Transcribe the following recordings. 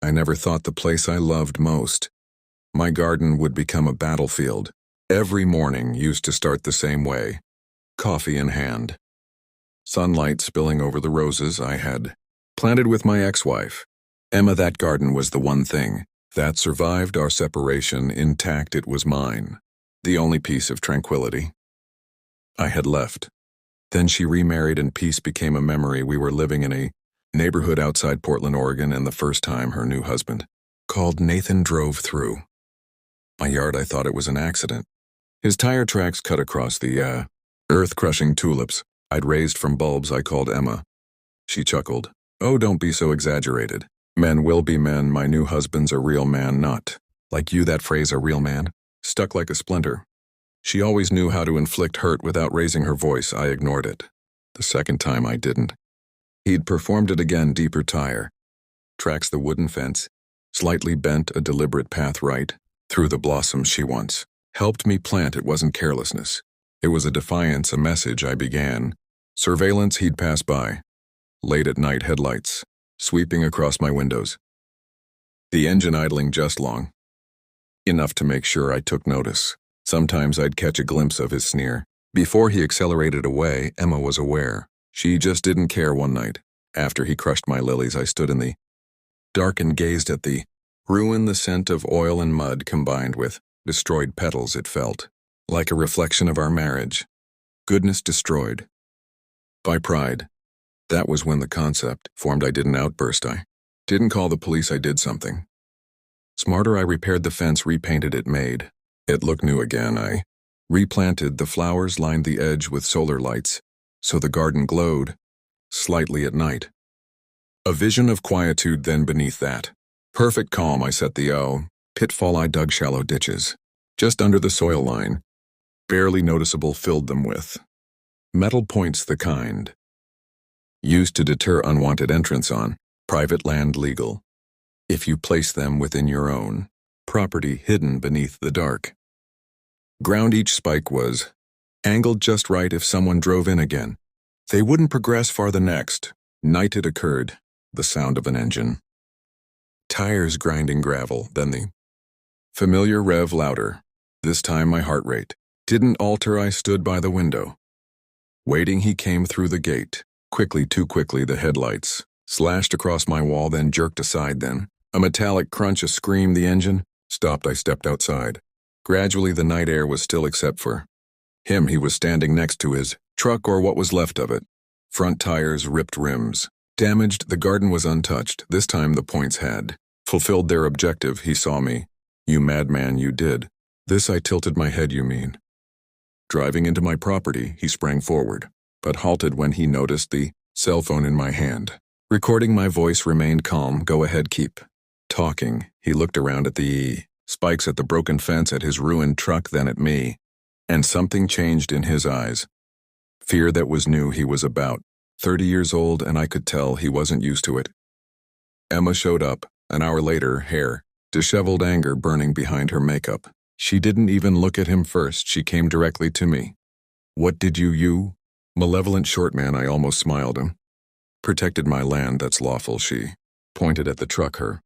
I never thought the place I loved most, my garden, would become a battlefield. Every morning used to start the same way, coffee in hand, sunlight spilling over the roses I had planted with my ex-wife. Emma, that garden was the one thing that survived our separation intact. It was mine, the only piece of tranquility. I had left. Then she remarried and peace became a memory. We were living in a neighborhood outside Portland, Oregon, and the first time her new husband, called Nathan, drove through my yard, I thought it was an accident. His tire tracks cut across the earth-crushing tulips I'd raised from bulbs. I called Emma. She chuckled. "Oh, don't be so exaggerated. Men will be men. My new husband's a real man, not like you." That phrase, a real man, stuck like a splinter. She always knew how to inflict hurt without raising her voice. I ignored it. The second time I didn't. He'd performed it again. Deeper tire tracks, the wooden fence, slightly bent, a deliberate path right through the blossoms she once helped me plant. It wasn't carelessness. It was a defiance, a message. I began. Surveillance. He'd pass by. Late at night, headlights sweeping across my windows. The engine idling just long enough to make sure I took notice. Sometimes I'd catch a glimpse of his sneer. Before he accelerated away, Emma was aware. She just didn't care. One night, after he crushed my lilies, I stood in the dark and gazed at the ruin. The scent of oil and mud combined with destroyed petals. It felt like a reflection of our marriage. Goodness destroyed by pride. That was when the concept formed. I didn't outburst. I didn't call the police. I did something smarter. I repaired the fence, repainted it, made it look new again. I replanted the flowers, lined the edge with solar lights, so the garden glowed slightly at night. A vision of quietude. Then beneath that perfect calm, I set the pitfall. I dug shallow ditches just under the soil line, barely noticeable, filled them with metal points, the kind used to deter unwanted entrance on private land. Legal if you place them within your own property, hidden beneath the dark ground. Each spike was angled just right. If someone drove in again, they wouldn't progress far. The next night it occurred. The sound of an engine, tires grinding gravel, then the familiar rev, louder. This time my heart rate didn't alter. I stood by the window, waiting. He came through the gate, quickly, too quickly. The headlights slashed across my wall, then jerked aside. Then a metallic crunch, a scream. The engine stopped. I stepped outside. Gradually the night air was still except for him. He was standing next to his truck, or what was left of it. Front tires ripped, rims damaged. The garden was untouched. This time the points had fulfilled their objective. He saw me. "You madman, you did this." I tilted my head. "You mean driving into my property?" He sprang forward, but halted when he noticed the cell phone in my hand. Recording my voice remained calm. "Go ahead, keep talking." He looked around at the spikes, at the broken fence, at his ruined truck, then at me, and something changed in his eyes. Fear that was new. He was about 30 years old, and I could tell he wasn't used to it. Emma showed up an hour later, hair disheveled, anger burning behind her makeup. She didn't even look at him first. She came directly to me. "What did you malevolent short man?" I almost smiled. Him protected my land. "That's lawful." She pointed at the truck, her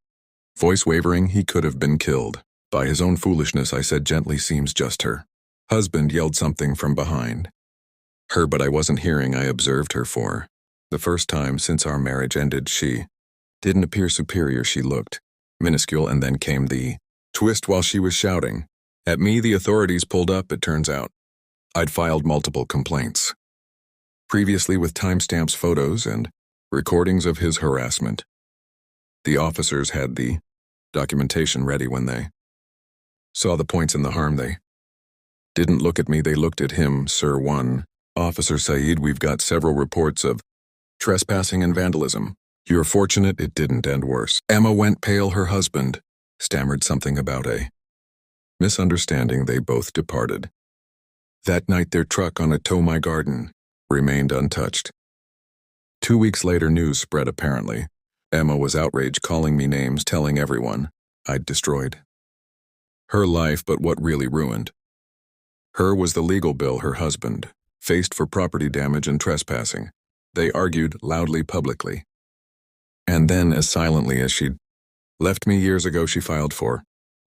voice wavering. "He could have been killed by his own foolishness." I said gently. "Seems just her husband yelled something from behind her, but I wasn't hearing." I observed her for the first time since our marriage ended. She didn't appear superior. She looked minuscule. And then came the twist. While she was shouting at me, the authorities pulled up. It turns out I'd filed multiple complaints previously, with timestamps, photos, and recordings of his harassment. The officers had the documentation ready. When they saw the points and the harm, they didn't look at me. They looked at him. "Sir, one Officer Saeed, we've got several reports of trespassing and vandalism. You're fortunate it didn't end worse." Emma went pale. Her husband stammered something about a misunderstanding. They both departed. That night their truck on a tow my garden remained untouched. 2 weeks later, news spread. Apparently Emma was outraged, calling me names, telling everyone I'd destroyed her life. But what really ruined her was the legal bill her husband faced for property damage and trespassing. They argued loudly, publicly, and then as silently as she'd Left me years ago, she filed for.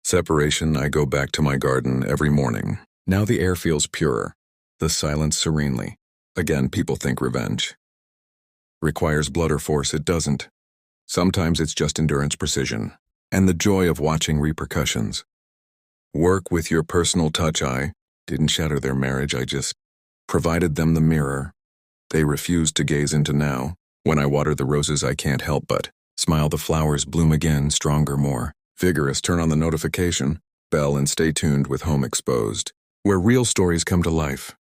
Separation, I go back to my garden every morning. Now the air feels purer, the silence serenely. Again, people think revenge requires blood or force. It doesn't. Sometimes it's just endurance, precision, and the joy of watching repercussions. Work with your personal touch. I didn't shatter their marriage, I just provided them the mirror they refused to gaze into now. When I water the roses, I can't help but smile. The flowers bloom again, stronger, more vigorous. Turn on the notification bell and stay tuned with Home Exposed, where real stories come to life.